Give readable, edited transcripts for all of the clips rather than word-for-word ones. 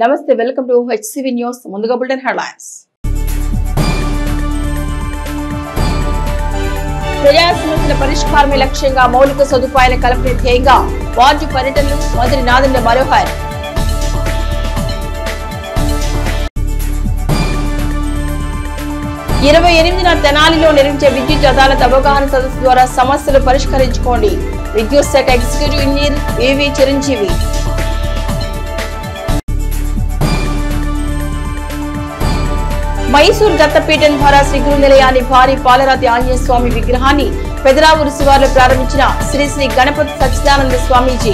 నమస్తే, welcome to HCV news. ముందుగా bulletin headlines. ప్రజా సమస్యల పరిష్కారమే లక్ష్యంగా మౌలిక సదుపాయాల కల్పన ధ్యేయంగా వార్డు పర్యటనలు మంత్రి నాదెండ్ల మనోహర్. ఇరవై 28న తెనాలిలో నిర్వహించే విద్యుత్ అదాలత్ అవగాహన సదస్సు ద్వారా సమస్యలు పరిష్కరించుకోండి. విద్యుత్ శాఖ ఎగ్జిక్యూటివ్ ఇంజనీర్ ఏవి చిరంజీవి. మైసూర్ దత్తపీఠం ద్వారా శ్రీ గురు నిలయాన్ని భారీ పాలరాతి ఆంజనేయ స్వామి విగ్రహాన్ని పెదరావూరు శివార్లో ప్రారంభించిన శ్రీ శ్రీ గణపతి సచ్చిదానంద స్వామీజీ.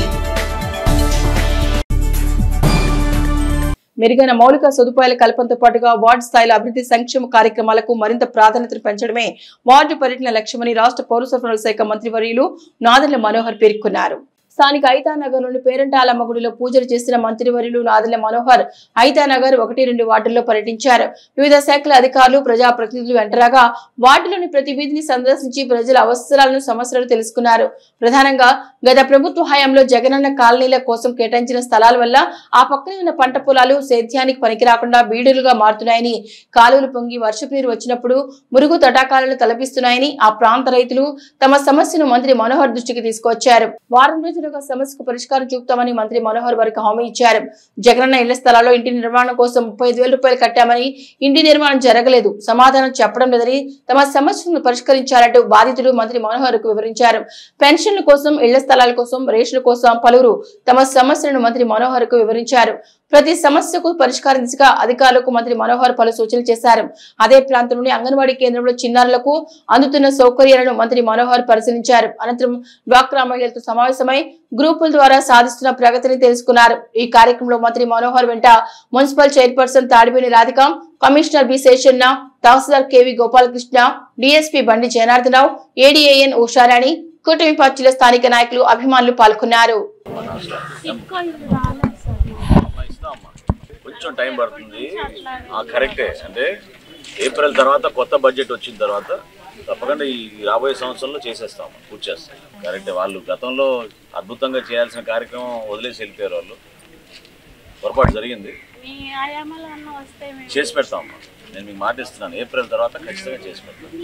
మెరుగైన మౌలిక సదుపాయాల కల్పనతో పాటుగా వార్డు స్థాయిలో అభివృద్ధి సంక్షేమ కార్యక్రమాలకు మరింత ప్రాధాన్యతను పెంచడమే వార్డు పర్యటన లక్ష్యమని రాష్ట్ర పౌర సరఫరాల శాఖ మంత్రివర్యులు నాదెండ్ల మనోహర్ పేర్కొన్నారు. స్థానిక ఐతానగర్లోని పేరంటాలమ్మ గుడిలో పూజలు చేసిన మంత్రివర్యులు నాదెండ్ల మనోహర్ ఐతానగర్ 1-2 వార్డుల్లో పర్యటించారు. వివిధ శాఖల అధికారులు, ప్రజాప్రతినిధులు వెంటరాగా వార్డులోని ప్రతి వీధిని సందర్శించి ప్రజల అవసరాలను, సమస్యలను తెలుసుకున్నారు. ప్రధానంగా గత ప్రభుత్వ హయాంలో జగనన్న కాలనీల కోసం కేటాయించిన స్థలాల వల్ల ఆ పక్కనే ఉన్న పంట పొలాలు సేద్యానికి పనికిరాకుండా బీడులుగా మారుతున్నాయని, కాలువలు పొంగి వర్షపు నీరు వచ్చినప్పుడు మురుగు తటాకాలను తలపిస్తున్నాయని ఆ ప్రాంత రైతులు తమ సమస్యను మంత్రి మనోహర్ దృష్టికి తీసుకొచ్చారు. వారం రోజులుగా సమస్యకు పరిష్కారం చూపుతామని మంత్రి మనోహర్ వారికి హామీ ఇచ్చారు. జగనన్న ఇళ్ల స్థలాల్లో ఇంటి నిర్మాణం కోసం 35,000 రూపాయలు కట్టామని, ఇంటి నిర్మాణం జరగలేదు, సమాధానం చెప్పడం లేదని, తమ సమస్యలను పరిష్కరించాలంటూ బాధితులు మంత్రి మనోహర్ కు వివరించారు. పెన్షన్ల కోసం, ఇళ్ల స్థలాల కోసం, రేషన్ కోసం పలువురు తమ సమస్యలను మంత్రి మనోహర్ కు వివరించారు. ప్రతి సమస్యకు పరిష్కారం దిశగా అధికారులకు మంత్రి మనోహర్ పలు సూచనలు చేశారు. అదే ప్రాంతంలోని అంగన్వాడీ కేంద్రంలో చిన్నారులకు అందుతున్న సౌకర్యాలను మంత్రి మనోహర్ పరిశీలించారు. అనంతరం డ్వాక్రా మహిళలతో సమావేశమై గ్రూపుల ద్వారా సాధిస్తున్న ప్రగతిని తెలుసుకున్నారు. ఈ కార్యక్రమంలో మంత్రి మనోహర్ వెంట municipal chairperson Tadibeni Radhika, commissioner B Seshanna, తహసీల్దార్ కెవి గోపాలకృష్ణ, డిఎస్పీ బండి జనార్దనరావు, ఏడీఏఎన్ ఉషారాణి, కూటమి పార్టీల స్థానిక నాయకులు, అభిమానులు పాల్గొన్నారు. కొంచెం టైం పడుతుంది, కరెక్టే. అంటే ఏప్రిల్ తర్వాత కొత్త బడ్జెట్ వచ్చిన తర్వాత తప్పకుండా ఈ రాబోయే సంవత్సరంలో చేసేస్తాము, పూర్తి చేస్తాం. కరెక్టే. వాళ్ళు గతంలో అద్భుతంగా చేయాల్సిన కార్యక్రమం వదిలేసి వెళ్ళిపోయారు. వాళ్ళు పొరపాటు జరిగింది, చేసి పెడతామమ్మా. నేను మీకు మాట ఇస్తున్నాను, ఏప్రిల్ తర్వాత ఖచ్చితంగా చేసి పెడతాను.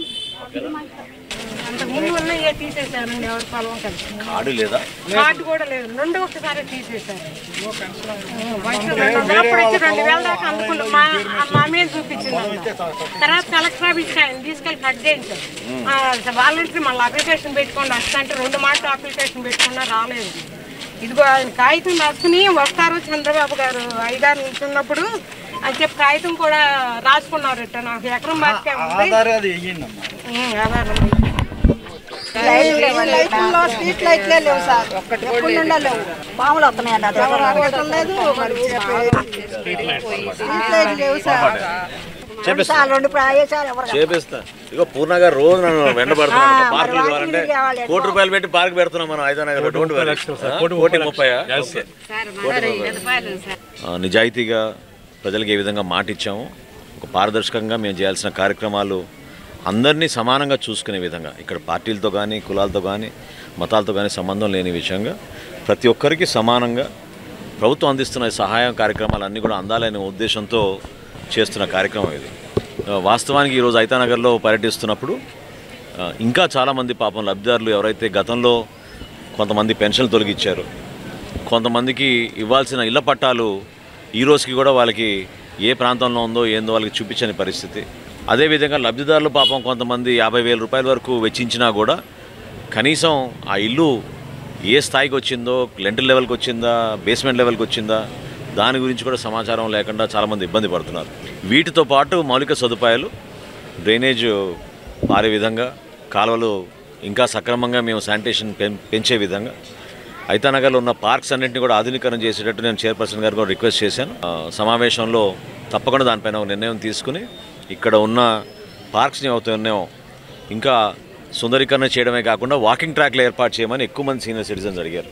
ఓకేనా? కార్డు లేదా? కార్డు కూడా లేదు, నుండి ఒకసారి తీసేసారు. మా మీద చూపించింది. తర్వాత కలెక్టర్ ఆఫీస్ తీసుకెళ్ళి కట్ చేయించారు. వాలంటీర్ మళ్ళీ అప్లికేషన్ పెట్టుకోండి వస్తుంటే 2 మాటలు అప్లికేషన్ పెట్టుకున్నా రాలేదు. ఇదిగో ఆయన కాగితం రాసుకుని వస్తారు చంద్రబాబు గారు 5 ఆరు నిల్చున్నప్పుడు అని చెప్పి కాగితం కూడా రాసుకున్నారు. నాకు ఎకరం బాగా స్ట్రీట్ లైట్లే లేవు సార్, ఎప్పుడు నుండే లేవు. పాములు వస్తున్నాయండి, లేవు సార్. చేపిస్తా. ఇగో పూర్ణ గారు రోజు నన్ను వెంటబడుతున్నాను. పార్కులు కావాలంటే ₹1,00,000 పెట్టి పార్క్ పెడుతున్నాం మనం ఐదానగర్. 1,30,000. నిజాయితీగా ప్రజలకు ఏ విధంగా మాట ఇచ్చాము, ఒక పారదర్శకంగా మేము చేయాల్సిన కార్యక్రమాలు అందరినీ సమానంగా చూసుకునే విధంగా, ఇక్కడ పార్టీలతో కానీ, కులాలతో కానీ, మతాలతో కానీ సంబంధం లేని విషయంగా ప్రతి ఒక్కరికి సమానంగా ప్రభుత్వం అందిస్తున్న సహాయం కార్యక్రమాలన్నీ కూడా అందాలనే ఉద్దేశంతో చేస్తున్న కార్యక్రమం ఇది. వాస్తవానికి ఈరోజు ఐతానగర్లో పర్యటిస్తున్నప్పుడు ఇంకా చాలామంది పాపం లబ్ధిదారులు ఎవరైతే గతంలో కొంతమంది పెన్షన్లు తొలగించారు, కొంతమందికి ఇవ్వాల్సిన ఇళ్ల పట్టాలు ఈ రోజుకి కూడా వాళ్ళకి ఏ ప్రాంతంలో ఉందో ఏందో వాళ్ళకి చూపించని పరిస్థితి. అదేవిధంగా లబ్ధిదారులు పాపం కొంతమంది 50,000 రూపాయల వరకు వెచ్చించినా కూడా కనీసం ఆ ఇల్లు ఏ స్థాయికి వచ్చిందో, లెంటర్ లెవెల్కి వచ్చిందా, బేస్మెంట్ లెవెల్కి వచ్చిందా, దాని గురించి కూడా సమాచారం లేకుండా చాలామంది ఇబ్బంది పడుతున్నారు. వీటితో పాటు మౌలిక సదుపాయాలు, డ్రైనేజ్ పారే విధంగా, కాలువలు ఇంకా సక్రమంగా మేము శానిటేషన్ పెంచే విధంగా, ఐతానగర్లో ఉన్న పార్క్స్ అన్నింటినీ కూడా ఆధునీకరణ చేసేటట్టు నేను చైర్పర్సన్ గారు కూడా రిక్వెస్ట్ చేశాను. సమావేశంలో తప్పకుండా దానిపైన ఒక నిర్ణయం తీసుకుని ఇక్కడ ఉన్న పార్క్స్ని అవుతూ ఉన్నాయో ఇంకా సుందరీకరణ చేయడమే కాకుండా వాకింగ్ ట్రాక్లు ఏర్పాటు చేయమని ఎక్కువ మంది సీనియర్ సిటిజన్స్ అడిగారు.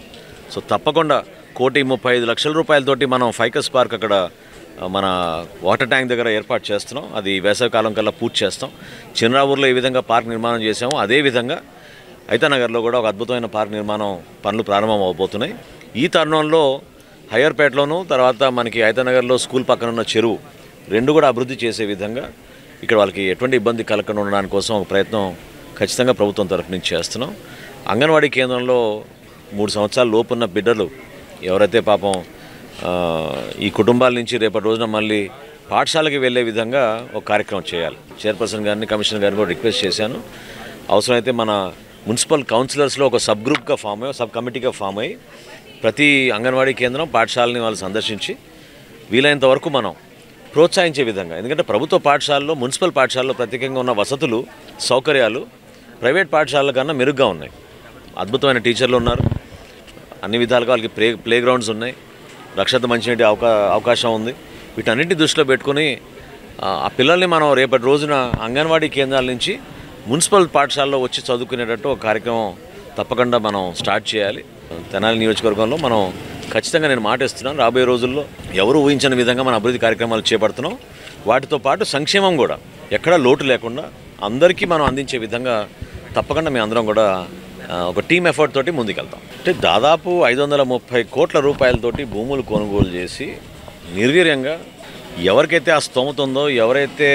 సో తప్పకుండా ₹1,35,00,000 మనం ఫైకస్ పార్క్ అక్కడ మన వాటర్ ట్యాంక్ దగ్గర ఏర్పాటు చేస్తున్నాం. అది వేసవికాలం కల్లా పూర్తి చేస్తాం. చిన్నరావూరులో ఏ విధంగా పార్క్ నిర్మాణం చేసామో అదేవిధంగా ఐతానగర్లో కూడా ఒక అద్భుతమైన పార్క్ నిర్మాణం పనులు ప్రారంభం అవబోతున్నాయి. ఈ తరుణంలో హయ్యర్పేటలోను తర్వాత మనకి ఐతనగర్లో స్కూల్ పక్కన ఉన్న చెరువు రెండు కూడా అభివృద్ధి చేసే విధంగా ఇక్కడ వాళ్ళకి ఎటువంటి ఇబ్బంది కలగకుండా ఉండడానికి కోసం ఒక ప్రయత్నం ఖచ్చితంగా ప్రభుత్వం తరఫు నుంచి చేస్తున్నాం. అంగన్వాడీ కేంద్రంలో 3 సంవత్సరాల లోపున్న బిడ్డలు ఎవరైతే పాపం ఈ కుటుంబాల నుంచి రేపటి రోజున మళ్ళీ పాఠశాలకి వెళ్ళే విధంగా ఒక కార్యక్రమం చేయాలి. చైర్పర్సన్ గారిని కమిషనర్ గారిని కూడా రిక్వెస్ట్ చేశాను. అవసరమైతే మన మున్సిపల్ కౌన్సిలర్స్లో ఒక సబ్ గ్రూప్గా ఫామ్ అయ్యి సబ్ కమిటీగా ఫామ్ అయ్యి ప్రతి అంగన్వాడీ కేంద్రం పాఠశాలని వాళ్ళు సందర్శించి వీలైనంత వరకు మనం ప్రోత్సహించే విధంగా, ఎందుకంటే ప్రభుత్వ పాఠశాలలో మున్సిపల్ పాఠశాలలో ప్రత్యేకంగా ఉన్న వసతులు సౌకర్యాలు ప్రైవేట్ పాఠశాలల కన్నా మెరుగ్గా ఉన్నాయి. అద్భుతమైన టీచర్లు ఉన్నారు, అన్ని విధాలుగా వాళ్ళకి ప్లే గ్రౌండ్స్ ఉన్నాయి, రక్షిత మంచినీటి అవకాశం ఉంది. వీటన్నింటినీ దృష్టిలో పెట్టుకుని ఆ పిల్లల్ని మనం రేపటి రోజున అంగన్వాడీ కేంద్రాల నుంచి మున్సిపల్ పాఠశాలలో వచ్చి చదువుకునేటట్టు ఒక కార్యక్రమం తప్పకుండా మనం స్టార్ట్ చేయాలి. తెనాలి నియోజకవర్గంలో మనం ఖచ్చితంగా నేను మాట ఇస్తున్నాను, రాబోయే రోజుల్లో ఎవరు ఊహించని విధంగా మన అభివృద్ధి కార్యక్రమాలు చేపడుతున్నాం. వాటితో పాటు సంక్షేమం కూడా ఎక్కడా లోటు లేకుండా అందరికీ మనం అందించే విధంగా తప్పకుండా మేము అందరం కూడా ఒక టీమ్ ఎఫర్ట్ తోటి ముందుకెళ్తాం. అంటే దాదాపు 530 కోట్ల రూపాయలతోటి భూములు కొనుగోలు చేసి నిర్వీర్యంగా ఎవరికైతే ఆ స్తోమత ఉందో, ఎవరైతే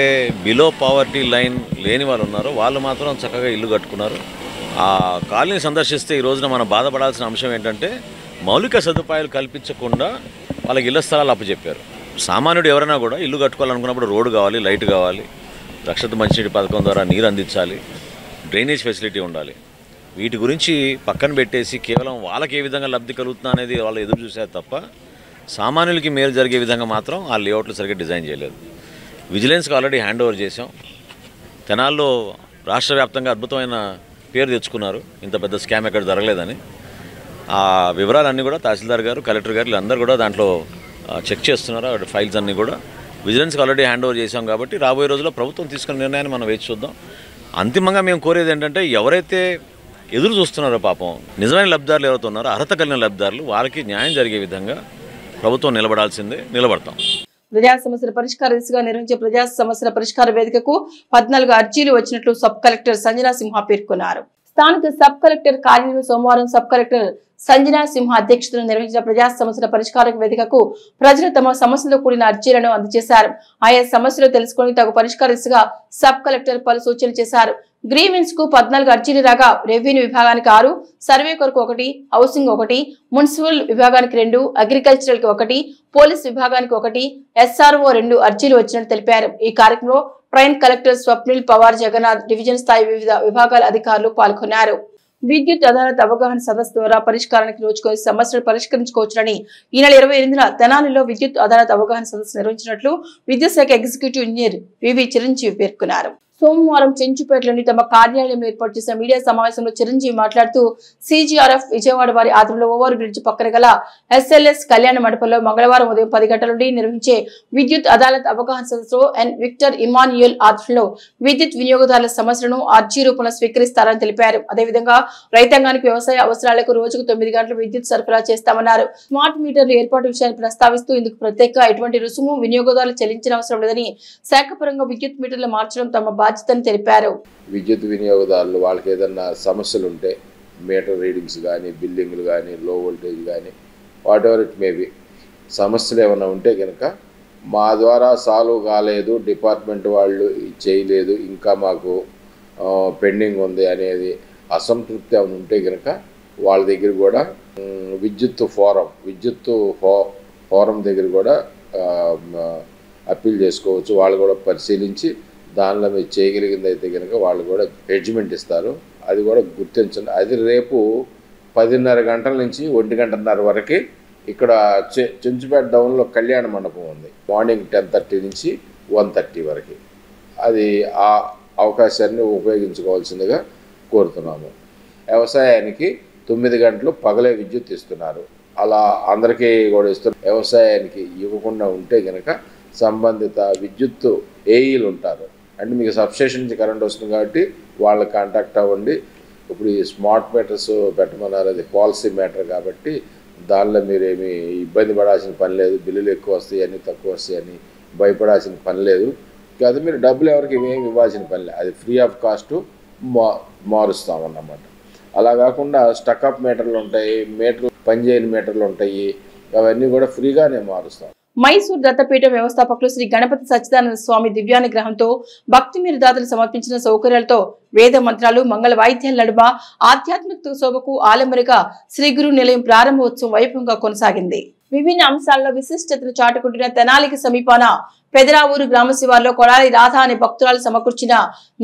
బిలో పావర్టీ లైన్ లేని వాళ్ళు ఉన్నారో వాళ్ళు మాత్రం చక్కగా ఇల్లు కట్టుకున్నారు. ఆ కాలనీని సందర్శిస్తే ఈ రోజున మనం బాధపడాల్సిన అంశం ఏంటంటే మౌలిక సదుపాయాలు కల్పించకుండా వాళ్ళకి ఇళ్ల స్థలాలు అప్పచెప్పారు. సామాన్యుడు ఎవరైనా కూడా ఇల్లు కట్టుకోవాలనుకున్నప్పుడు రోడ్డు కావాలి, లైట్ కావాలి, రక్షిత మంచినీటి పథకం ద్వారా నీరు అందించాలి, డ్రైనేజ్ ఫెసిలిటీ ఉండాలి. వీటి గురించి పక్కన పెట్టేసి కేవలం వాళ్ళకి ఏ విధంగా లబ్ధి కలుగుతుందా అనేది వాళ్ళు ఎదురు చూశారు తప్ప సామాన్యులకి మేలు జరిగే విధంగా మాత్రం ఆ లేఅవుట్లు సరిగ్గా డిజైన్ చేయలేదు. విజిలెన్స్కి ఆల్రెడీ హ్యాండ్ ఓవర్ చేసాం. తెనాల్లో రాష్ట్ర వ్యాప్తంగా అద్భుతమైన పేరు తెచ్చుకున్నారు, ఇంత పెద్ద స్కామ్ ఎక్కడ జరగలేదని. ఆ వివరాలన్నీ కూడా తహసీల్దార్ గారు, కలెక్టర్ గారు వీళ్ళందరూ కూడా దాంట్లో చెక్ చేస్తున్నారు. ఫైల్స్ అన్నీ కూడా విజిలెన్స్కి ఆల్రెడీ హ్యాండ్ ఓవర్ చేసాం కాబట్టి రాబోయే రోజుల్లో ప్రభుత్వం తీసుకున్న నిర్ణయాన్ని మనం వేచి చూద్దాం. అంతిమంగా మేము కోరేది ఏంటంటే ఎవరైతే ఎదురు చూస్తున్నారో పాపం నిజమైన లబ్ధిదారులు ఎవరైతే ఉన్నారో అర్హత కలిగిన లబ్ధిదారులు వారికి న్యాయం జరిగే విధంగా ప్రభుత్వం నిలబడాల్సిందే, నిలబడతాం. ప్రజా సమస్యల పరిష్కార దిశగా నిర్వహించే ప్రజా సమస్యల పరిష్కార వేదికకు 14 అర్జీలు వచ్చినట్లు సబ్ కలెక్టర్ సంజనా సింహ పేర్కొన్నారు. స్థానిక సబ్ కలెక్టర్ కార్యాలయంలో సోమవారం సబ్ కలెక్టర్ సంజనా సింహ అధ్యక్షతన నిర్వహించిన ప్రజా సమస్యల పరిష్కార వేదికకు ప్రజలు తమ సమస్యలతో కూడిన అర్జీలను అందజేశారు. ఆయా సమస్యలు తెలుసుకుని తగు పరిష్కార దిశగా సబ్ కలెక్టర్ పలు సూచనలు చేశారు. గ్రీవెన్స్ కు 14 అర్జీలు రాగా రెవెన్యూ విభాగానికి 6, సర్వే కొరకు 1, హౌసింగ్ 1, మున్సిపల్ విభాగానికి 2, అగ్రికల్చరల్ కి 1, పోలీస్ విభాగానికి 1, SRO 2 అర్జీలు వచ్చినట్టు తెలిపారు. ఈ కార్యక్రమంలో trainee collector Swapnil Pawar, Jagannath, division స్థాయి వివిధ విభాగాల అధికారులు పాల్గొన్నారు. విద్యుత్ అదాలత్ అవగాహన సదస్సు ద్వారా పరిష్కారానికి నోచుకొని సమస్యలు పరిష్కరించుకోవచ్చునని ఈ నెల 28న తెనాలిలో విద్యుత్ అదాలత్ అవగాహన సదస్సు నిర్వహించినట్లు విద్యుత్ శాఖ ఎగ్జిక్యూటివ్ ఇంజనీర్ వివి చిరంజీవి పేర్కొన్నారు. సోమవారం చెంచుపేటలోని తమ కార్యాలయంలో ఏర్పాటు చేసిన మీడియా సమావేశంలో చిరంజీవి మాట్లాడుతూ CGRF విజయవాడ వారి ఆధ్వర్యంలో ఓవర్ బ్రిడ్జ్ పక్కన గల SLS కళ్యాణ మండపంలో మంగళవారం ఉదయం 10 గంటల నుండి నిర్వహించే విద్యుత్ అదాలత్ అవగాహన సదస్సులో విక్టర్ ఇమాన్యుయల్ ఆధ్వర్యంలో విద్యుత్ వినియోగదారుల సమస్యలను అర్జీ రూపంలో స్వీకరిస్తారని తెలిపారు. అదేవిధంగా రైతాంగానికి వ్యవసాయ అవసరాలకు రోజుకు 9 గంటలు విద్యుత్ సరఫరా చేస్తామన్నారు. స్మార్ట్ మీటర్లు ఏర్పాటు విషయాన్ని ప్రస్తావిస్తూ ఇందుకు ప్రత్యేక ఎటువంటి రుసుము వినియోగదారులు చెల్లించిన అవసరం లేదని, శాఖపరంగా విద్యుత్ మీటర్లు మార్చడం తమ బాధ్యతని తెలిపారు. విద్యుత్ వినియోగదారులు వాళ్ళకి ఏదన్నా సమస్యలు ఉంటే మీటర్ రీడింగ్స్ కానీ, బిల్లింగ్లు కానీ, లో వోల్టేజ్ కానీ, వాట్ ఎవర్ ఇట్ మేబీ సమస్యలు ఏమైనా ఉంటే కనుక మా ద్వారా సాల్వ్ కాలేదు, డిపార్ట్మెంట్ వాళ్ళు చేయలేదు, ఇంకా మాకు పెండింగ్ ఉంది అనేది అసంతృప్తి ఏమైనా ఉంటే కనుక వాళ్ళ దగ్గర కూడా విద్యుత్ ఫోరం దగ్గర కూడా అప్పీల్ చేసుకోవచ్చు. వాళ్ళు కూడా పరిశీలించి దానిలో మీరు చేయగలిగింది అయితే కనుక వాళ్ళు కూడా జడ్జిమెంట్ ఇస్తారు. అది కూడా గుర్తించండి. అది రేపు 10:30 గంటల నుంచి 1 గంటన్నర వరకు ఇక్కడ చెంచుపేట డౌన్లో కళ్యాణ మండపం ఉంది. మార్నింగ్ 10:30 నుంచి 1:30 వరకు. అది ఆ అవకాశాన్ని ఉపయోగించుకోవాల్సిందిగా కోరుతున్నాము. వ్యవసాయానికి 9 గంటలు పగలే విద్యుత్ ఇస్తున్నారు. అలా అందరికీ కూడా ఇస్తున్నారు. వ్యవసాయానికి ఇవ్వకుండా ఉంటే కనుక సంబంధిత విద్యుత్ ఏఈలు ఉంటారు. అంటే మీకు సబ్స్టేషన్ నుంచి కరెంట్ వస్తుంది కాబట్టి వాళ్ళ కాంటాక్ట్ అవ్వండి. ఇప్పుడు ఈ స్మార్ట్ మీటర్స్ పెట్టమన్నారు, అది పాలసీ మ్యాటర్ కాబట్టి దానిలో మీరేమి ఇబ్బంది పడాల్సిన పని లేదు. బిల్లులు ఎక్కువ వస్తాయని తక్కువ వస్తాయని భయపడాల్సిన పని లేదు. కాదు మీరు డబ్బులు ఎవరికి ఏమి ఇవ్వాల్సిన పని లేదు. అది ఫ్రీ ఆఫ్ కాస్ట్ మారుస్తామన్నమాట. అలా కాకుండా స్టక్అప్ మీటర్లు ఉంటాయి, మీటర్లు పనిచేయని మీటర్లు ఉంటాయి, అవన్నీ కూడా ఫ్రీగానే మారుస్తాం. మైసూర్ దత్తపీఠ వ్యవస్థాపకులు శ్రీ గణపతి సచ్చిదానంద స్వామి దివ్యానుగ్రహంతో భక్తి మీరు దాతలు సమర్పించిన సౌకర్యాలతో వేద మంత్రాలు మంగళ వాయిద్యాల నడుమ ఆధ్యాత్మిక శోభకు ఆలంబరిగా శ్రీ గురు నిలయం ప్రారంభోత్సవం వైభవంగా కొనసాగింది. విభిన్న అంశాల్లో విశిష్టతను చాటుకుంటున్న తెనాలికి సమీపాన పెదరావూరు గ్రామ శివార్లో కొడాలి రాధ అనే భక్తురాలు సమకూర్చిన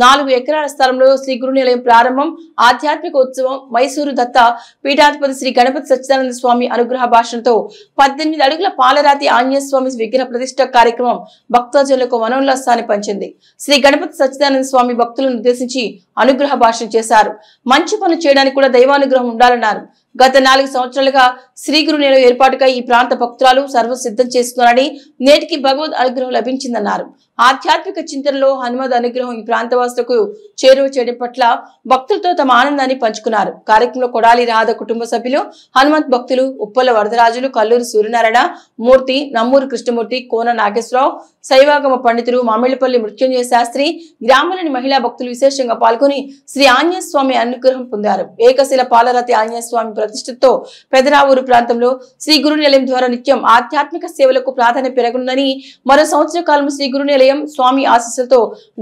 4 ఎకరాల స్థలంలో శ్రీ గురు నిలయం ప్రారంభం, ఆధ్యాత్మిక ఉత్సవం, మైసూరు దత్త పీఠాధిపతి శ్రీ గణపతి సచ్చిదానంద స్వామి అనుగ్రహ భాషణతో 18 అడుగుల పాలరాతి ఆంజనేయ స్వామి విగ్రహ ప్రతిష్ట కార్యక్రమం భక్తజనులకు మనోల్లాసాన్ని పంచింది. శ్రీ గణపతి సచ్చిదానంద స్వామి భక్తులను ఉద్దేశించి అనుగ్రహ భాషణ చేశారు. మంచి పనులు చేయడానికి కూడా దైవానుగ్రహం ఉండాలన్నారు. గత 4 సంవత్సరాలుగా శ్రీ గురు నిలయం ఏర్పాటుకై ఈ ప్రాంత భక్తురాలు సర్వసిద్ధం చేస్తున్నారని, నేటికి భగవద్ అనుగ్రహం లభించిందన్నారు. ఆధ్యాత్మిక చింతనలో హనుమద్ అనుగ్రహం ఈ ప్రాంతవాసులకు చేరువ చేయడం పట్ల భక్తులతో తమ ఆనందాన్ని పంచుకున్నారు. కార్యక్రమంలో కొడాలి రాధ కుటుంబ సభ్యులు, హనుమంత్ భక్తులు, ఉప్పల వరదరాజులు, కల్లూరు సూర్యనారాయణ మూర్తి, నమ్మూరు కృష్ణమూర్తి, కోన నాగేశ్వరరావు, శైవాగమ పండితులు, మామిళ్లపల్లి మృత్యుంజయ శాస్త్రి, గ్రామంలోని మహిళా భక్తులు విశేషంగా పాల్గొని శ్రీ ఆంజనేయ స్వామి అనుగ్రహం పొందారు. ఏకశిల పాలరాతి ఆంజనేయ స్వామి ప్రతిష్టతో పెదరావూరు ప్రాంతంలో శ్రీ గురు నిలయం ద్వారా నిత్యం ఆధ్యాత్మిక సేవలకు ప్రాధాన్యత పెరగనుందని, మరో సంవత్సర కాలం శ్రీ గురు నిలయం స్వామి ఆశీస్సులతో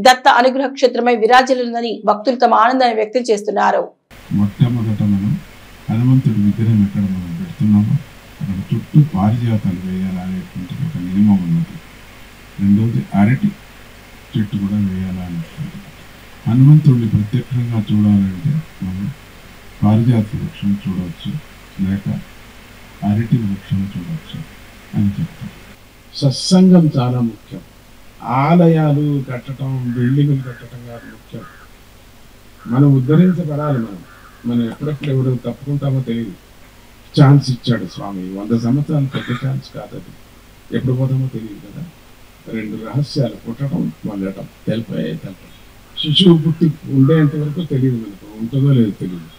దత్త అనుగ్రహ క్షేత్రమై విరాజిల్లుందని భక్తులు తమ ఆనందాన్ని వ్యక్తం చేస్తున్నారు. మొట్టమొదట మనం హనుమంతుడి విగ్రహం ఎక్కడ మనం పెడుతున్నామో అక్కడ చుట్టూ పారిజాతాలు వేయాలనేటువంటి ఒక నియమం ఉన్నది. రెండవది అరటి చెట్టు కూడా వేయాలనేటువంటి. హనుమంతుడిని ప్రత్యక్షంగా చూడాలంటే మనం పారిజాత వృక్షం చూడవచ్చు, లేక అరటి వృక్షం చూడవచ్చు అని చెప్తారు. సత్సంగం చాలా ముఖ్యం. ఆలయాలు కట్టడం, బిల్డింగులు కట్టడం కాదు ముఖ్యం. మనం ఉద్ధరించబడాలి. మనం ఎప్పుడెప్పుడు ఎవరు తప్పుకుంటామో తెలియదు. ఛాన్స్ ఇచ్చాడు స్వామి. 100 సంవత్సరాలు పెద్ద ఛాన్స్ కాదది. ఎప్పుడు పోతామో తెలియదు కదా. 2 రహస్యాలు: పుట్టడం, వండటం. తెలిపాయి. శిశువు పుట్టి ఉండేంత వరకు తెలియదు మనకు. ఉంటుందో లేదో తెలియదు.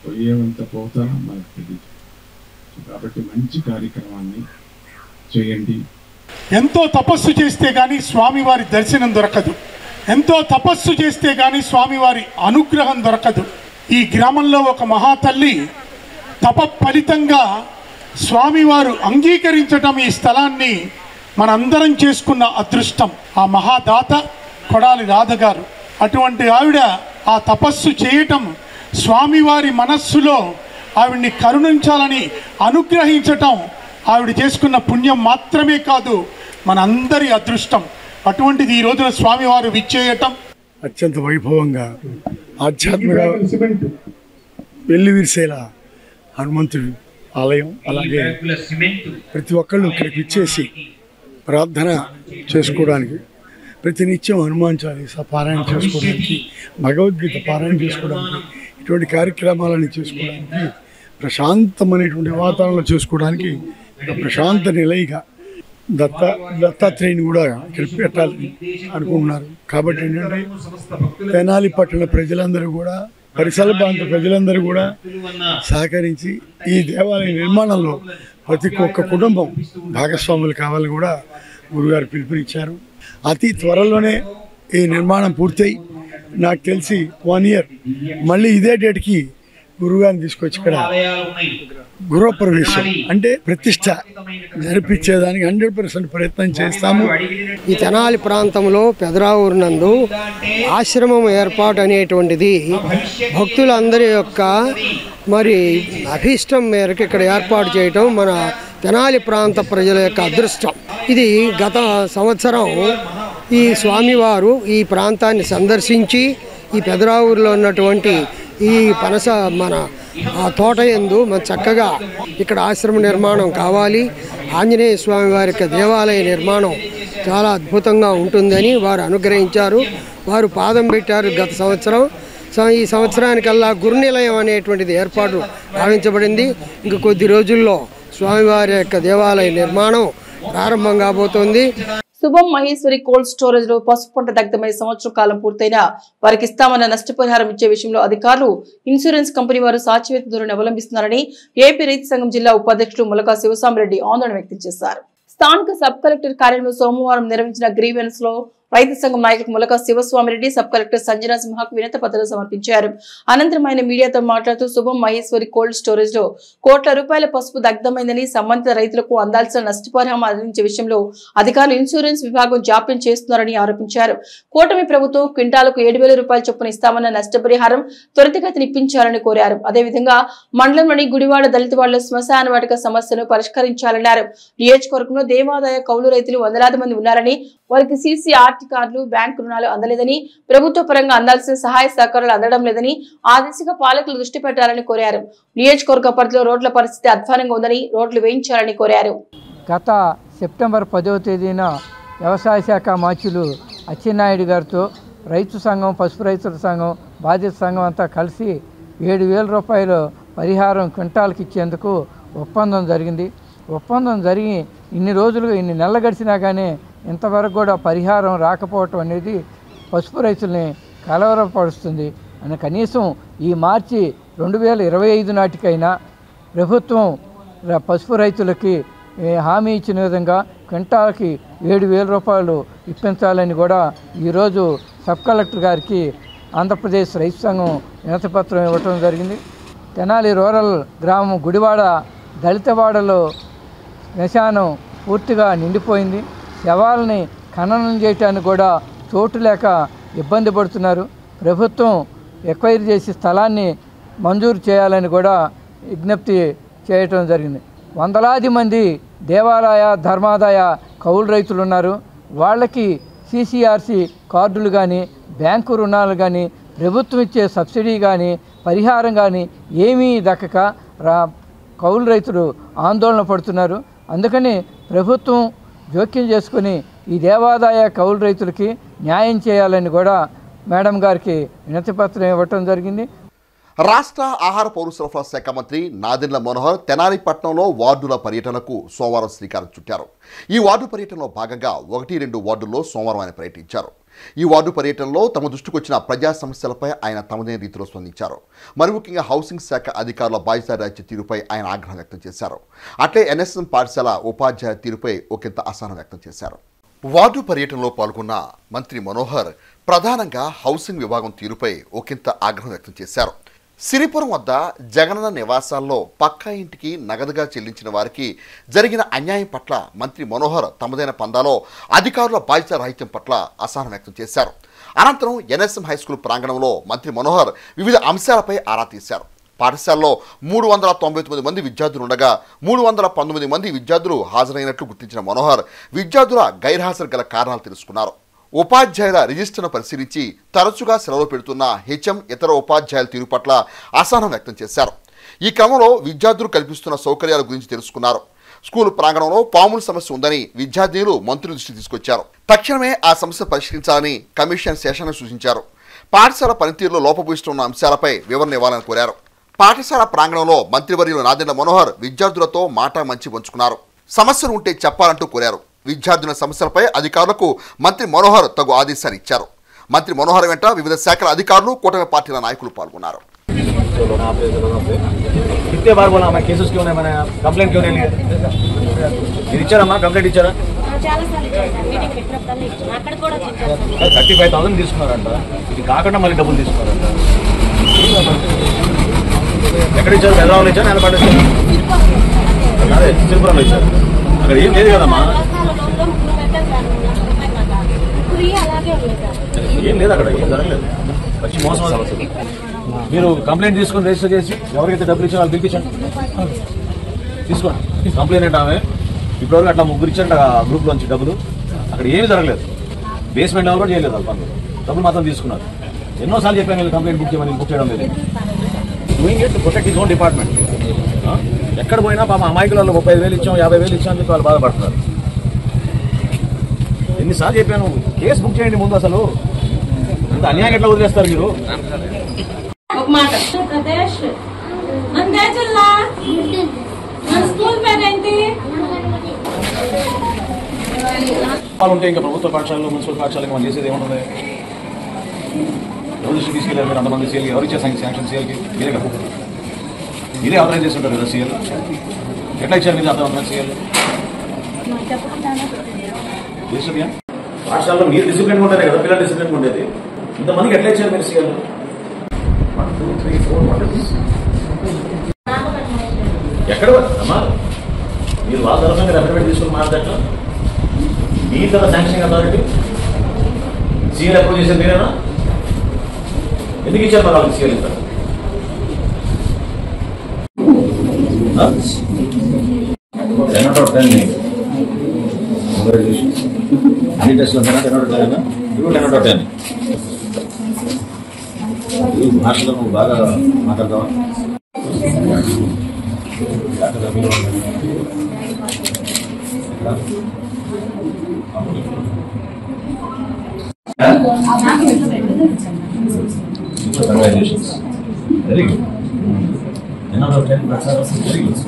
పోయేంత పోతానో మనకు తెలియదు. కాబట్టి మంచి కార్యక్రమాన్ని చేయండి. ఎంతో తపస్సు చేస్తే కానీ స్వామివారి దర్శనం దొరకదు. ఎంతో తపస్సు చేస్తే కానీ స్వామివారి అనుగ్రహం దొరకదు. ఈ గ్రామంలో ఒక మహాతల్లి తప ఫలితంగా స్వామివారు అంగీకరించటం, ఈ స్థలాన్ని మనందరం చేసుకున్న అదృష్టం. ఆ మహాదాత కొడాలి రాధ గారు. అటువంటి ఆవిడ ఆ తపస్సు చేయటం, స్వామివారి మనస్సులో ఆవిడ్ని కరుణించాలని అనుగ్రహించటం ఆవిడ చేసుకున్న పుణ్యం మాత్రమే కాదు, మన అందరి అదృష్టం. అటువంటిది ఈ రోజున స్వామివారు విచ్చేయటం అత్యంత వైభవంగా ఆధ్యాత్మిక వెల్లి విరిసేలా హనుమంతుడి ఆలయం. అలాగే ప్రతి ఒక్కళ్ళు ఇక్కడికి విచ్చేసి ప్రార్థన చేసుకోవడానికి, ప్రతినిత్యం హనుమాన్ చాలీసా పారాయణ చేసుకోవడానికి, భగవద్గీత పారాయణ చేసుకోవడానికి, ఇటువంటి కార్యక్రమాలను చేసుకోవడానికి, ప్రశాంతమైనటువంటి వాతావరణంలో చేసుకోవడానికి ఒక ప్రశాంత నిలయగా దత్తాత్రేయుని కూడా ఇక్కడ పెట్టాలని అనుకుంటున్నారు. కాబట్టి ఏంటంటే తెనాలి పట్టణ ప్రజలందరూ కూడా, పరిసర ప్రాంత ప్రజలందరూ కూడా సహకరించి ఈ దేవాలయ నిర్మాణంలో ప్రతి ఒక్క కుటుంబం భాగస్వాములు కావాలని కూడా గురుగారు పిలుపునిచ్చారు. అతి త్వరలోనే ఈ నిర్మాణం పూర్తయి నాకు తెలిసి 1 year మళ్ళీ ఇదే డేట్కి గురుగారిని తీసుకొచ్చి ఇక్కడ గృహప్రవేశం అంటే ప్రతిష్ట జరిపించేదానికి 100% ప్రయత్నం చేస్తాము. ఈ తెనాలి ప్రాంతంలో పెదరావూరు నందు ఆశ్రమం ఏర్పాటు అనేటువంటిది భక్తులందరి యొక్క మరి అభీష్టం మేరకు ఇక్కడ ఏర్పాటు చేయటం మన తెనాలి ప్రాంత ప్రజల యొక్క అదృష్టం. ఇది గత సంవత్సరం ఈ స్వామివారు ఈ ప్రాంతాన్ని సందర్శించి ఈ పెదరావూరులో ఉన్నటువంటి ఈ పనస మన తోట యందు మన చక్కగా ఇక్కడ ఆశ్రమ నిర్మాణం కావాలి, ఆంజనేయ స్వామి వారి యొక్క దేవాలయ నిర్మాణం చాలా అద్భుతంగా ఉంటుందని వారు అనుగ్రహించారు. వారు పాదం పెట్టారు గత సంవత్సరం. ఈ సంవత్సరానికల్లా గురునిలయం అనేటువంటిది ఏర్పాటు భావించబడింది. ఇంక కొద్ది రోజుల్లో స్వామివారి యొక్క దేవాలయ నిర్మాణం ప్రారంభం కాబోతోంది. శుభం మహేశ్వరి కోల్డ్ స్టోరేజ్ లో పసుపు పంట దగ్ధమై సంవత్సరం కాలం పూర్తయినా వారికి ఇస్తామన్న నష్టపరిహారం ఇచ్చే విషయంలో అధికారులు, ఇన్సూరెన్స్ కంపెనీ వారు సాచివేత ధోరణి అవలంబిస్తున్నారని ఏపీ రైతు సంఘం జిల్లా ఉపాధ్యక్షుడు ములకా శివసామిరెడ్డి ఆందోళన వ్యక్తం చేశారు. స్థానిక సబ్ కలెక్టర్ కార్యాలయంలో సోమవారం నిర్వహించిన గ్రీవెన్స్ లో రైతు సంఘం నాయకులకు ములక శివస్వామిరెడ్డి, సబ్ కలెక్టర్ సంజనా సింహకు వినతి పత్రాలు సమర్పించారు. అనంతరం ఆయన మీడియాతో మాట్లాడుతూ శుభం మహేశ్వరి కోల్డ్ స్టోరేజ్ లో కోట్ల రూపాయల పసుపు దగ్ధమైందని, సంబంధిత రైతులకు అందాల్సిన నష్టపరిహారం అందించే విషయంలో అధికారులు ఇన్సూరెన్స్ విభాగం జాప్యం చేస్తున్నారని ఆరోపించారు. కూటమి ప్రభుత్వం క్వింటాలకు 7,000 రూపాయల చొప్పున ఇస్తామన్న నష్టపరిహారం త్వరితగతిని ఇప్పించాలని కోరారు. అదేవిధంగా మండలంలోని గుడివాడ దళితవాడల శ్మశాన వాటిక సమస్యను పరిష్కరించాలన్నారు. నియోజకవర్గంలో దేవాదాయ కౌలు రైతులు వందలాది మంది ఉన్నారని, వారికి సీసీ ఆర్టీ కార్డులు, బ్యాంకు రుణాలు అందలేదని, ప్రభుత్వ పరంగా అందాల్సిన సహాయ సహకారాలు అందడం లేదని ఆ దిశగా పాలకులు దృష్టి పెట్టాలని కోరారు. నియోజకవర్గ పరిధిలో రోడ్ల పరిస్థితి అధ్వానంగా ఉందని, రోడ్లు వేయించాలని కోరారు. గత సెప్టెంబర్ 10వ తేదీన వ్యవసాయ శాఖ మాచులు అచ్చెన్నాయుడు గారితో రైతు సంఘం, పసుపు రైతుల సంఘం, బాధిత సంఘం అంతా కలిసి 7,000 రూపాయలు పరిహారం క్వింటాల్కి ఇచ్చేందుకు ఒప్పందం జరిగింది. ఒప్పందం జరిగి ఇన్ని నెలలు గడిచినా కానీ ఇంతవరకు కూడా పరిహారం రాకపోవటం అనేది పసుపు రైతుల్ని కలవరపరుస్తుంది అని కనీసం ఈ మార్చి 2025 నాటికైనా ప్రభుత్వం పసుపు రైతులకి హామీ ఇచ్చిన విధంగా క్వింటాల్కి 7,000 రూపాయలు ఇప్పించాలని కూడా ఈరోజు సబ్ కలెక్టర్ గారికి ఆంధ్రప్రదేశ్ రైతు సంఘం వినతిపత్రం ఇవ్వటం జరిగింది. తెనాలి రూరల్ గ్రామం గుడివాడ దళితవాడలో శ్మశానం పూర్తిగా నిండిపోయింది. శవాలని ఖననం చేయటానికి కూడా చోటు లేక ఇబ్బంది పడుతున్నారు. ప్రభుత్వం ఎక్వైరీ చేసి స్థలాన్ని మంజూరు చేయాలని కూడా విజ్ఞప్తి చేయటం జరిగింది. వందలాది మంది దేవాలయ, ధర్మాదాయ కౌలు రైతులు ఉన్నారు. వాళ్ళకి సిసిఆర్సి కార్డులు కానీ, బ్యాంకు రుణాలు కానీ, ప్రభుత్వం ఇచ్చే సబ్సిడీ కానీ, పరిహారం కానీ ఏమీ దక్కక కౌలు రైతులు ఆందోళన పడుతున్నారు. అందుకని ప్రభుత్వం జోక్యం చేసుకుని ఈ దేవాదాయ కౌలు రైతులకి న్యాయం చేయాలని కూడా మేడం గారికి వినతిపత్రం ఇవ్వటం జరిగింది. రాష్ట్ర ఆహార పౌర సరఫరా శాఖ మంత్రి నాదెండ్ల మనోహర్ తెనాలి పట్టణంలో వార్డుల పర్యటనకు సోమవారం శ్రీకారం చుట్టారు. ఈ వార్డు పర్యటనలో భాగంగా 1-2 వార్డుల్లో సోమవారం ఆయన పర్యటించారు. ఈ వార్డు పర్యటనలో తమ దృష్టికి వచ్చిన ప్రజా సమస్యలపై ఆయన తమదైన రీతిలో స్పందించారు. మరి ముఖ్యంగా హౌసింగ్ శాఖ అధికారుల బాధ్యతారాహిత్య తీరుపై ఆయన ఆగ్రహం వ్యక్తం చేశారు. అట్లే ఎన్ఎస్ఎం పాఠశాల ఉపాధ్యాయుల తీరుపై ఒకంత అసహనం వ్యక్తం చేశారు. వార్డు పర్యటనలో పాల్గొన్న మంత్రి మనోహర్ ప్రధానంగా హౌసింగ్ విభాగం తీరుపై ఒకంత ఆగ్రహం వ్యక్తం చేశారు. సిరిపురం వద్ద జగనన్న నివాసాల్లో పక్కా ఇంటికి నగదుగా చెల్లించిన వారికి జరిగిన అన్యాయం పట్ల మంత్రి మనోహర్ తమదైన పందాలో అధికారుల బాధ్యత రాహిత్యం పట్ల అసహనం వ్యక్తం చేశారు. అనంతరం ఎన్ఎస్ఎం హైస్కూల్ ప్రాంగణంలో మంత్రి మనోహర్ వివిధ అంశాలపై ఆరా తీశారు. పాఠశాలలో 399 మంది విద్యార్థులు ఉండగా 319 మంది విద్యార్థులు హాజరైనట్లు గుర్తించిన మనోహర్ విద్యార్థుల గైర్హాజరు గల కారణాలు తెలుసుకున్నారు. ఉపాధ్యాయుల రిజిస్టర్ను పరిశీలించి తరచుగా సెలవులు పెడుతున్న హెచ్ఎం, ఇతర ఉపాధ్యాయుల తీరు పట్ల అసహనం వ్యక్తం చేశారు. ఈ క్రమంలో విద్యార్థులు కల్పిస్తున్న సౌకర్యాల గురించి తెలుసుకున్నారు. స్కూల్ ప్రాంగణంలో పాముల సమస్య ఉందని విద్యార్థులు మంత్రి దృష్టికి తీసుకొచ్చారు. తక్షణమే ఆ సమస్య పరిష్కరించాలని కమిషన్ శేషన్ను సూచించారు. పాఠశాల పనితీరులో లోపభూయిస్తున్న అంశాలపై వివరణ ఇవ్వాలని కోరారు. పాఠశాల ప్రాంగణంలో మంత్రివర్యులు నాదెండ్ల మనోహర్ విద్యార్థులతో మాట మంచి పంచుకున్నారు. సమస్యలు ఉంటే చెప్పాలంటూ కోరారు. విద్యార్థుల సమస్యలపై అధికారులకు మంత్రి మనోహర్ తగు ఆదేశాలు ఇచ్చారు. మంత్రి మనోహర్ వెంట వివిధ శాఖల అధికారులు, కూటమి పార్టీల నాయకులు పాల్గొన్నారు. అక్కడ ఏం లేదు కదమ్మా, ఏం లేదు, అక్కడ ఏం జరగలేదు. వచ్చి మోసం మీరు కంప్లైంట్ తీసుకొని రిజిస్టర్ చేసి ఎవరికైతే డబ్బులు ఇచ్చారో వాళ్ళు పిలిపించండి, తీసుకోండి. కంప్లైంట్ అంటే ఆమె ఇప్పటివరకు అట్లా 3 ఇచ్చారంట గ్రూప్ లోంచి డబ్బులు. అక్కడ ఏమీ జరగలేదు. బేస్మెంట్ ఎవరు కూడా చేయలేదు. వాళ్ళు పనులు డబ్బులు మాత్రం తీసుకున్నారు. ఎన్నోసార్లు చెప్పాను వీళ్ళు కంప్లైంట్ బుక్ చేయమని, బుక్ చేయడం లేదు. Doing it to protect his own department. ఎక్కడ పోయినా పాప అమాయకులలో 35,000 ఇచ్చాం, 50,000 ఇచ్చాం అని చెప్పి వాళ్ళు బాధపడుతున్నారు. ఎన్నిసార్లు చెప్పాను కేసు బుక్ చేయండి ముందు. అసలు అంత అన్యాయం ఎట్లా వదిలేస్తారు మీరు? ఒక మాట ప్రదేశ్ అంతే జిల్లా మన స్కూల్ పేరేంటి? ఉంటే ఇంకా ప్రభుత్వ పాఠశాలలో, మున్సిపల్ పాఠశాలకు మనం చేసేది ఏముంటుంది? ఎవరు దృష్టి తీసుకెళ్ళారు మీరు? అంతమంది సీఎల్ ఎవరు ఇచ్చారు శాంక్షన్? సీఎల్కి మీరే కదా, మీరే ఆథరైజ్ చేసి ఉంటారు కదా సీఎల్. ఎట్లా ఇచ్చారు మీరు అంతమంది సీఎల్? పాఠశాలలో మీరు డిసిప్లిన్ ఉంటేనే కదా పిల్లలు డిసిప్లిన్ ఉండేది. ఇంతమందికి ఎట్లా ఇచ్చారు మీరు సీఎల్? 1 2 3 4 ఎక్కడ అమ్మా మీరు వాళ్ళ తరఫున రెప్రజెంట్ తీసుకుని మాట్లాడటం మీ కదా శాంక్షన్ అథారిటీ సీఎల్ అప్రూవ్ చేసేది మీరేనా? ఎందుకు ఇచ్చారు మరి వాళ్ళకి సీఎల్ ఇస్తారు? అన్ని టెస్ట్లు ఉంటారా? 10 out of 10 ఇప్పుడు 10 out of 10. భాషలో నువ్వు బాగా మాట్లాడతావా? Congratulations, very good. 10 out of 10 very good.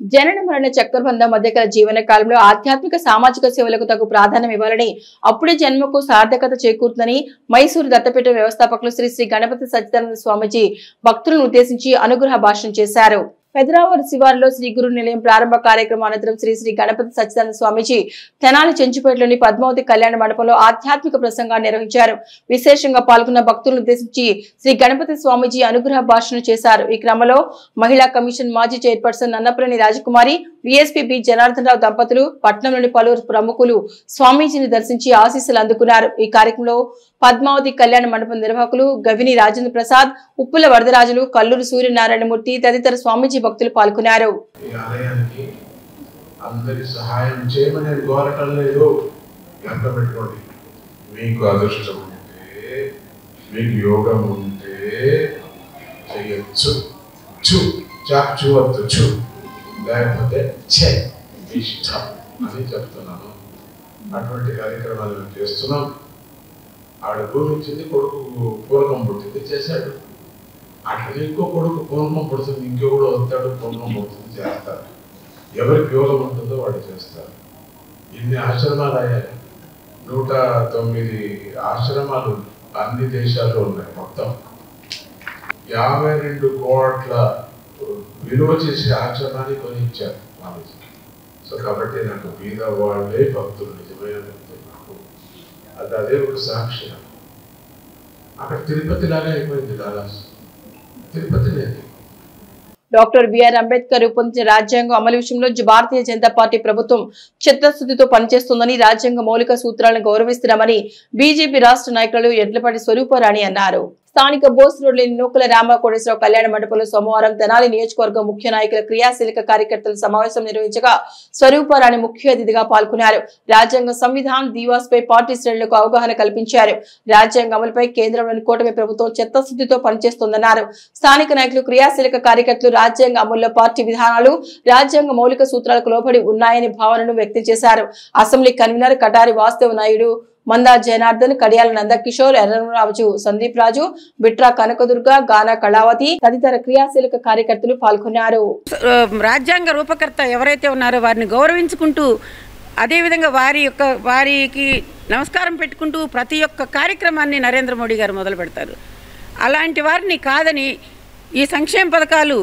జనన మరణ చక్రబంధం మధ్యకాల జీవన కాలంలో ఆధ్యాత్మిక సామాజిక సేవలకు తగు ప్రాధాన్యం ఇవ్వాలని, అప్పుడే జన్మకు సార్థకత చేకూరుతుందని మైసూరు దత్తపీఠ వ్యవస్థాపకులు శ్రీ శ్రీ గణపతి సచ్చిదానంద స్వామీజీ భక్తులను ఉద్దేశించి అనుగ్రహ భాషణం చేశారు. పెదరావూరు శివారులో శ్రీ గురు నిలయం ప్రారంభ కార్యక్రమం అనంతరం శ్రీ శ్రీ గణపతి సచ్చిదానంద స్వామీజీ తెనాలి చెంచుపేటలోని పద్మావతి కళ్యాణ మండపంలో ఆధ్యాత్మిక ప్రసంగాన్ని నిర్వహించారు. విశేషంగా పాల్గొన్న భక్తులను ఉద్దేశించి శ్రీ గణపతి స్వామీజీ అనుగ్రహ భాషను చేశారు. ఈ క్రమంలో మహిళా కమిషన్ మాజీ చైర్పర్సన్ నన్నప్రేని రాజకుమారి, విఎస్పీ బి జనార్దన్ రావు దంపతులు, పట్నంలోని పలువురు ప్రముఖులు స్వామీజీని దర్శించి ఆశీస్సులు అందుకున్నారు. ఈ కార్యక్రమంలో పద్మావతి కళ్యాణ మండపం నిర్వాహకులు గవిని రాజేంద్ర ప్రసాద్, ఉప్పుల వరదరాజులు, కల్లూరు సూర్యనారాయణమూర్తి తదితర స్వామీజీ భక్తులు పాల్గొన్నారు. అందరి సహాయం చేయమని కోరటం లేదు. ఎంత పెట్టుకోండి, మీకు అదృష్టం ఉంటే, మీకు యోగం ఉంటే చెయ్యొచ్చు. చూడొచ్చు, లేకపోతే ఇష్టం అని చెప్తున్నాను. అటువంటి కార్యక్రమాలు మేము చేస్తున్నాం. ఆవిడ భూమి ఇచ్చింది, కొడుకు పూర్వకం పుట్టింది, చేశాడు. అట్లా ఇంకో కొడుకు పూర్వం పుడుతుంది, ఇంకొకడు వస్తాడు, పూర్వం పుడుతుంది, చేస్తారు. ఎవరికి యోగం ఉంటుందో వాడు చేస్తారు. ఇన్ని ఆశ్రమాలు అయ్యాయి. 109 ఆశ్రమాలు అన్ని దేశాల్లో ఉన్నాయి. మొత్తం 52 కోట్ల విలువ చేసే ఆశ్రమాన్ని కొని ఇచ్చారు స్వామీజీ. సో కాబట్టి నాకు బీద వాళ్ళే భక్తులు, నిజమైన భక్తులు. నాకు అదే ఒక సాక్షి. అక్కడ తిరుపతి లాగా అయిపోయింది. డాలాస్ తిరుపతి లేదు. డాక్టర్ బిఆర్ అంబేద్కర్ రూపొందించిన రాజ్యాంగం అమలు విషయంలో భారతీయ జనతా పార్టీ ప్రభుత్వం చిత్తశుద్ధితో పనిచేస్తోందని, రాజ్యాంగ మౌలిక సూత్రాలను గౌరవిస్తున్నామని బీజేపీ రాష్ట్ర నాయకులు ఎడ్లపాటి స్వరూపారాణి అన్నారు. స్థానిక బోస్ రోడ్లోని నూకల రామకోటేశ్వరరావు కళ్యాణ మండపంలో సోమవారం తెనాలి నియోజకవర్గ ముఖ్య నాయకుల క్రియాశీలక కార్యకర్తల సమావేశం నిర్వహించగా స్వరూపారాణి ముఖ్య అతిథిగా పాల్గొన్నారు. రాజ్యాంగ సంవిధాన్ దివాస్ పై పార్టీ శ్రేణులకు అవగాహన కల్పించారు. రాజ్యాంగ అమలుపై కేంద్రంలోని కూటమి ప్రభుత్వం చిత్తశుద్ధితో పనిచేస్తోందన్నారు. స్థానిక నాయకులు క్రియాశీలక కార్యకర్తలు రాజ్యాంగ అమలులో పార్టీ విధానాలు, రాజ్యాంగ మౌలిక సూత్రాలకు లోబడి ఉన్నాయని భావనను వ్యక్తం చేశారు. అసెంబ్లీ కన్వీనర్ కటారి వాస్తవ నాయుడు, మందా జనార్దన్, కడియాల నందకిషోర్, ఎర్రరాజు, సందీప్ రాజు, బిట్రా కనకదుర్గ, గానా కళావతి తదితర క్రియాశీలక కార్యకర్తలు పాల్గొన్నారు. రాజ్యాంగ రూపకర్త ఎవరైతే ఉన్నారో వారిని గౌరవించుకుంటూ, అదేవిధంగా వారికి నమస్కారం పెట్టుకుంటూ ప్రతి ఒక్క కార్యక్రమాన్ని నరేంద్ర మోడీ గారు మొదలు పెడతారు. అలాంటి వారిని కాదని ఈ సంక్షేమ పథకాలు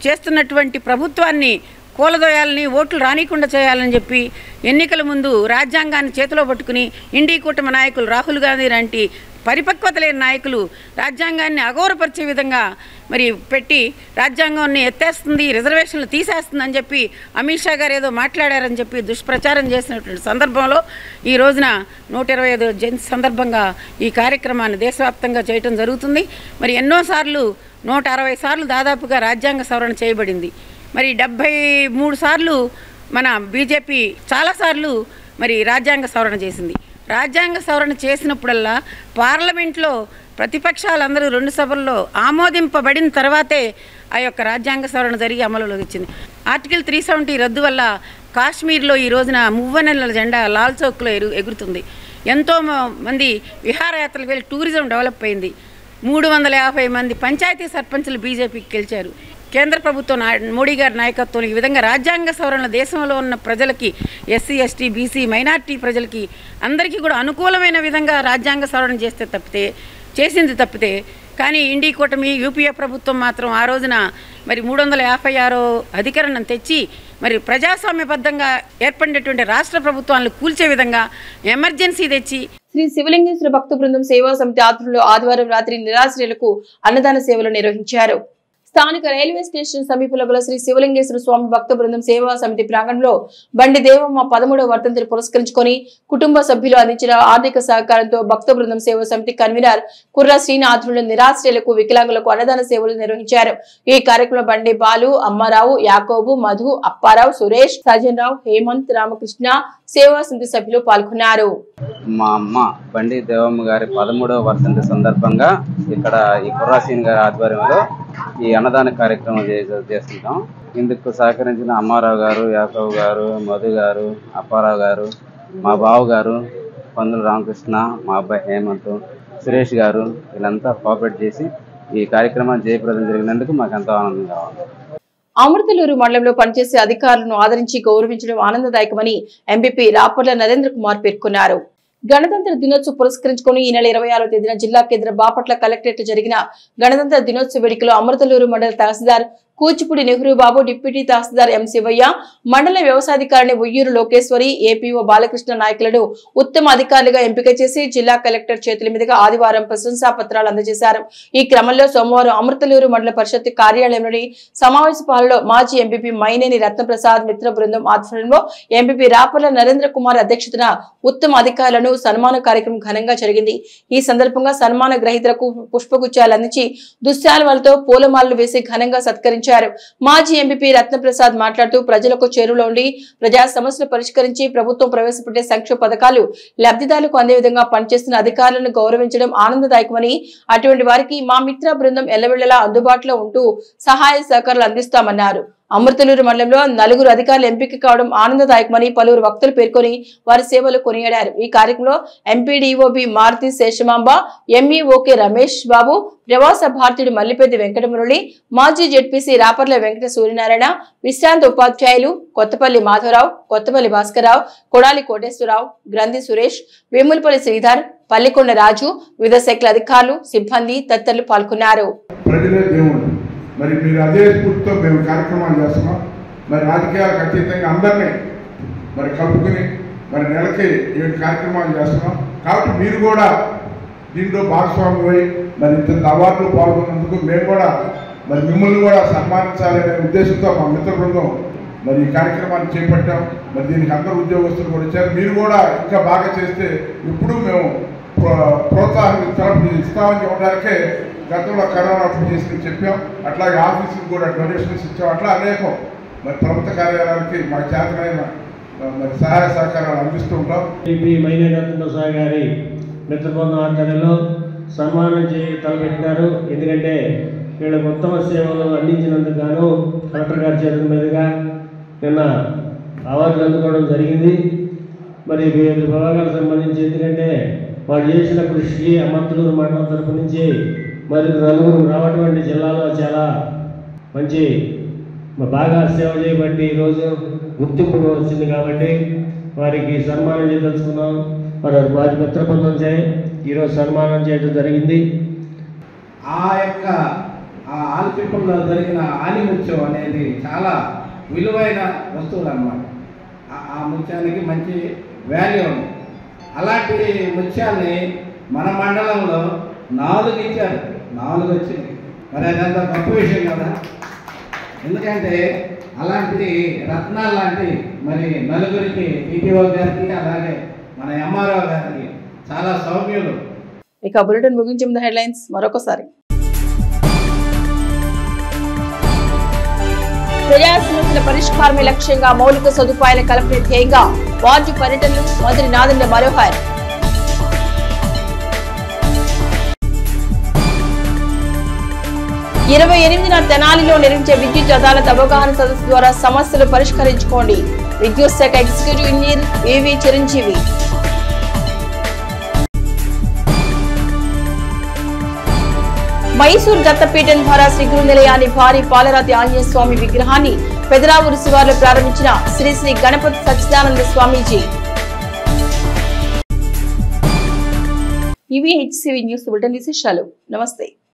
చేస్తున్నటువంటి ప్రభుత్వాన్ని కూలదోయాలని, ఓట్లు రానికుండా చేయాలని చెప్పి ఎన్నికల ముందు రాజ్యాంగాన్ని చేతిలో పట్టుకుని ఇండీ కూటమి నాయకులు రాహుల్ గాంధీ లాంటి పరిపక్వత లేని నాయకులు రాజ్యాంగాన్ని అగౌరవపరిచే విధంగా మరి పెట్టి రాజ్యాంగాన్ని ఎత్తేస్తుంది, రిజర్వేషన్లు తీసేస్తుందని చెప్పి అమిత్ షా గారు ఏదో మాట్లాడారని చెప్పి దుష్ప్రచారం చేసినటువంటి సందర్భంలో ఈ రోజున 125 జయంతి సందర్భంగా ఈ కార్యక్రమాన్ని దేశవ్యాప్తంగా చేయటం జరుగుతుంది. మరి ఎన్నోసార్లు 160 సార్లు దాదాపుగా రాజ్యాంగ సవరణ చేయబడింది. మరి 73 సార్లు మన బీజేపీ చాలాసార్లు మరి రాజ్యాంగ సవరణ చేసింది. రాజ్యాంగ సవరణ చేసినప్పుడల్లా పార్లమెంట్లో ప్రతిపక్షాలందరూ 2 సభల్లో ఆమోదింపబడిన తర్వాతే ఆ యొక్క రాజ్యాంగ సవరణ జరిగి అమలులోకి వచ్చింది. ఆర్టికల్ 370 రద్దు వల్ల కాశ్మీర్లో ఈ రోజున మువ్వనెలల జెండా లాల్ చౌక్లో ఎగురుతుంది. ఎంతో మంది విహారయాత్రలకు వెళ్ళి టూరిజం డెవలప్ అయింది. 350 మంది పంచాయతీ సర్పంచులు బీజేపీకి గెలిచారు. కేంద్ర ప్రభుత్వం మోడీ గారి నాయకత్వంలో ఈ విధంగా రాజ్యాంగ సవరణ దేశంలో ఉన్న ప్రజలకి, ఎస్సీ, ఎస్టీ, బీసీ, మైనార్టీ ప్రజలకి అందరికీ కూడా అనుకూలమైన విధంగా రాజ్యాంగ సవరణ చేసింది తప్పితే కానీ ఇండీ కూటమి యూపీఏ ప్రభుత్వం మాత్రం ఆ రోజున మరి 356వ అధికరణం తెచ్చి మరి ప్రజాస్వామ్యబద్ధంగా ఏర్పడినటువంటి రాష్ట్ర ప్రభుత్వాలను కూల్చే విధంగా ఎమర్జెన్సీ తెచ్చి శ్రీ శివలింగేశ్వర భక్త బృందం సేవా సమితి ఆధ్వర్యంలో ఆదివారం రాత్రి నిరాశ్రయులకు అన్నదాన సేవలు నిర్వహించారు. స్థానిక రైల్వే స్టేషన్ సమీపంలో గల శ్రీ శివలింగేశ్వర స్వామి భక్త బృందం సేవా సమితి ప్రాంగణంలో బండి దేవమ్మ 13వ వర్ధంతిని పురస్కరించుకొని కుటుంబ సభ్యులు అందించిన ఆర్థిక సహకారంతో భక్త బృందం సేవా సమితి కన్వీనర్ కుర్ర శ్రీని ఆధ్వర్యంలో నిరాశ్రయులకు వికలాంగులకు అన్నదాన సేవలు నిర్వహించారు. ఈ కార్యక్రమంలో బండి బాలు, అమ్మారావు, యాకోబు, మధు, అప్పారావు, సురేష్, సజన్ రావు, హేమంత్, రామకృష్ణ సేవా సమితి సభ్యులు పాల్గొన్నారు. మా అమ్మ బండి దేవమ్మ గారి 13వ వర్ధంతి సందర్భంగా ఇక్కడ ఈ కుర్రాసీన్ గారి ఆధ్వర్యంలో ఈ అన్నదాన కార్యక్రమం చేస్తుంటాం. ఇందుకు సహకరించిన అమ్మారావు గారు, యాకవ్ గారు, మధు గారు, అప్పారావు గారు, మా బావ గారు, పందుల రామకృష్ణ, మా అబ్బాయి హేమంత్, సురేష్ గారు వీళ్ళంతా కోఆపరేట్ చేసి ఈ కార్యక్రమాన్ని జయప్రదం జరిగినందుకు మాకు ఎంతో ఆనందంగా ఉంది. అమృతలూరు మండలంలో పనిచేసే అధికారులను ఆదరించి గౌరవించడం ఆనందదాయకమని ఎంపీపీ రాపర్ల నరేంద్ర కుమార్ పేర్కొన్నారు. గణతంత్ర దినోత్సవం పురస్కరించుకుని ఈ నెల 26వ తేదీన జిల్లా కేంద్ర బాపట్ల కలెక్టరేట్ జరిగిన గణతంత్ర దినోత్సవ వేడుకలో అమృతలూరు మండల తహసీల్దార్ కూచిపూడి నెహ్రూ బాబు, డిప్యూటీ తహసీల్దార్ ఎం శివయ్య, మండల వ్యవసాయాధికారిని ఉయ్యూరు లోకేశ్వరి, ఏపీఓ బాలకృష్ణ నాయకులను ఉత్తమ అధికారులుగా ఎంపిక చేసి జిల్లా కలెక్టర్ చేతుల మీదుగా ఆదివారం ప్రశంసా పత్రాలు అందజేశారు. ఈ క్రమంలో సోమవారం అమృతలూరు మండల పరిషత్ కార్యాలయంలోని సమావేశ హాల్లో మాజీ ఎంపీపీ మైనేని రత్నప్రసాద్ మిత్ర బృందం ఆధ్వర్యంలో ఎంపీపీ రాపర్ల నరేంద్ర కుమార్ అధ్యక్షతన ఉత్తమ అధికారులను సన్మాన కార్యక్రమం ఘనంగా జరిగింది. ఈ సందర్భంగా సన్మాన గ్రహీతలకు పుష్పగుచ్చాలు అందించి దుశ్శాలువలతో పూలమాలలు వేసి ఘనంగా సత్కరించారు. మాజీ ఎంపీ రత్నప్రసాద్ మాట్లాడుతూ ప్రజలకు చేరువలో ఉండి ప్రజా సమస్యలు పరిష్కరించి ప్రభుత్వం ప్రవేశపెట్టే సంక్షేమ పథకాలు లబ్ధిదారులకు అందే విధంగా పనిచేస్తున్న అధికారులను గౌరవించడం ఆనందదాయకమని, అటువంటి వారికి మా మిత్ర బృందం ఎల్లవెళ్లలా అందుబాటులో ఉంటూ సహాయ సహకారాలు అందిస్తామన్నారు. అమృతలూరు మండలంలో 4 అధికారులు ఎంపిక కావడం ఆనందదాయకమని పలువురు వక్తలు పేర్కొని వారి సేవలు కొనియాడారు. ఈ కార్యక్రమంలో ఎంపీడీఓబి మారుతి శేషమాంబ, ఎంఈఓకే రమేష్ బాబు, ప్రవాస భారతీయుడు మల్లిపెద్ది వెంకటమురళి, మాజీ జెడ్పీసీ రాపర్ల వెంకట సూర్యనారాయణ, విశ్రాంత ఉపాధ్యాయులు కొత్తపల్లి మాధవరావు, కొత్తపల్లి భాస్కరరావు, కొడాలి కోటేశ్వరరావు, గ్రంథి సురేష్, వేములపల్లి శ్రీధర్, పల్లికొండ రాజు, వివిధ శాఖల అధికారులు, సిబ్బంది తదితరులు పాల్గొన్నారు. మరి మీరు అదే స్ఫూర్తితో మేము కార్యక్రమాలు చేస్తున్నాం. మరి రాజకీయాలకు అతీతంగా అందరినీ మరి కలుపుకుని మరి నెలకి 7 కార్యక్రమాలు చేస్తున్నాం. కాబట్టి మీరు కూడా దీంట్లో భాగస్వామ్యమై మరి ఇంత అవార్డులు పాల్గొన్నందుకు మేము కూడా మరి మిమ్మల్ని కూడా సన్మానించాలనే ఉద్దేశంతో మా మిత్ర బృందం మరి ఈ కార్యక్రమాన్ని చేపట్టాం. మరి దీనికి అందరూ ఉద్యోగస్తులు కూడా ఇచ్చారు. మీరు కూడా ఇంకా బాగా చేస్తే ఇప్పుడు మేము ప్రోత్సాహం ఇస్తామని చెప్పడానికే గతంలో కరోనా అప్పుడు చేసి చెప్పాం. అట్లాగే ఆఫీసులకు కూడా డొనేషన్స్ ఇచ్చాం. అట్లా అనేకం మరి ప్రభుత్వ కార్యాలయాలకి మా చేతనైన మరి సహాయ సహకారాలు అందిస్తూ ఉంటాం. మైనేని రత్నప్రసాద్ గారి మిత్ర బృందం ఆధ్వర్యంలో సన్మానం తలపెట్టినారు. ఎందుకంటే వీళ్ళకి ఉత్తమ సేవలు అందించినందుకు గాను కలెక్టర్ గారి చేతుల మీదుగా నిన్న అవార్డులు అందుకోవడం జరిగింది. మరి వివిధ విభాగాలకు సంబంధించి ఎందుకంటే వాళ్ళు చేసిన కృషికి అమృతలూరు మండలం తరపు నుంచి మరి 4 రావటువంటి జిల్లాలో చాలా మంచి బాగా సేవ చేయబట్టి ఈరోజు గుర్తింపు వచ్చింది. కాబట్టి వారికి సన్మానం చేయదలుచుకున్నాం. వారి మిత్ర బృందం ఈరోజు సన్మానం చేయడం జరిగింది. ఆ యొక్క ఆల్పిపంలో జరిగిన ఆనిముత్యం అనేది చాలా విలువైన వస్తువులు అన్నమాట. ఆ ముత్యానికి మంచి వాల్యూ ఉంది. అలాంటి ముత్యాన్ని మన మండలంలో 4 ఇచ్చారు. 4 వచ్చింది. మరి అదంతా గొప్ప విషయం కదా. ఎందుకంటే అలాంటి రత్నాలు లాంటి మరి నలుగురికి టీటీఓ గారికి అలాగే మన ఎంఆర్ఓ గారికి చాలా సౌమ్యులు. ఇక బులెటిన్ ముగించే ముందు హెడ్లైన్స్ మరొకసారి. ప్రజా సమస్యల పరిష్కారమే లక్ష్యంగా మౌలిక సదుపాయాల కల్పన ధ్యేయంగా వార్డు పర్యటనలు మంత్రి నాదెండ్ల మనోహర్. 28న తెనాలిలో నిర్మించే విద్యుత్ అదాలత్ అవగాహన సదస్సు ద్వారా సమస్యలు పరిష్కరించుకోండి. విద్యుత్ శాఖ ఎగ్జిక్యూటివ్ ఇంజనీర్ ఏవి చిరంజీవి. మైసూర్ దత్తపీఠం ద్వారా శ్రీ గురు నిలయాన్ని భారీ పాలరాతి ఆంజనేయ స్వామి విగ్రహాన్ని పెదరావూరు శివార్లో ప్రారంభించిన శ్రీ శ్రీ గణపతి సచ్చిదానంద స్వామీజీ. ఇవి హెచ్సివి న్యూస్ బులెటిన్ విశేషాలు. నమస్తే.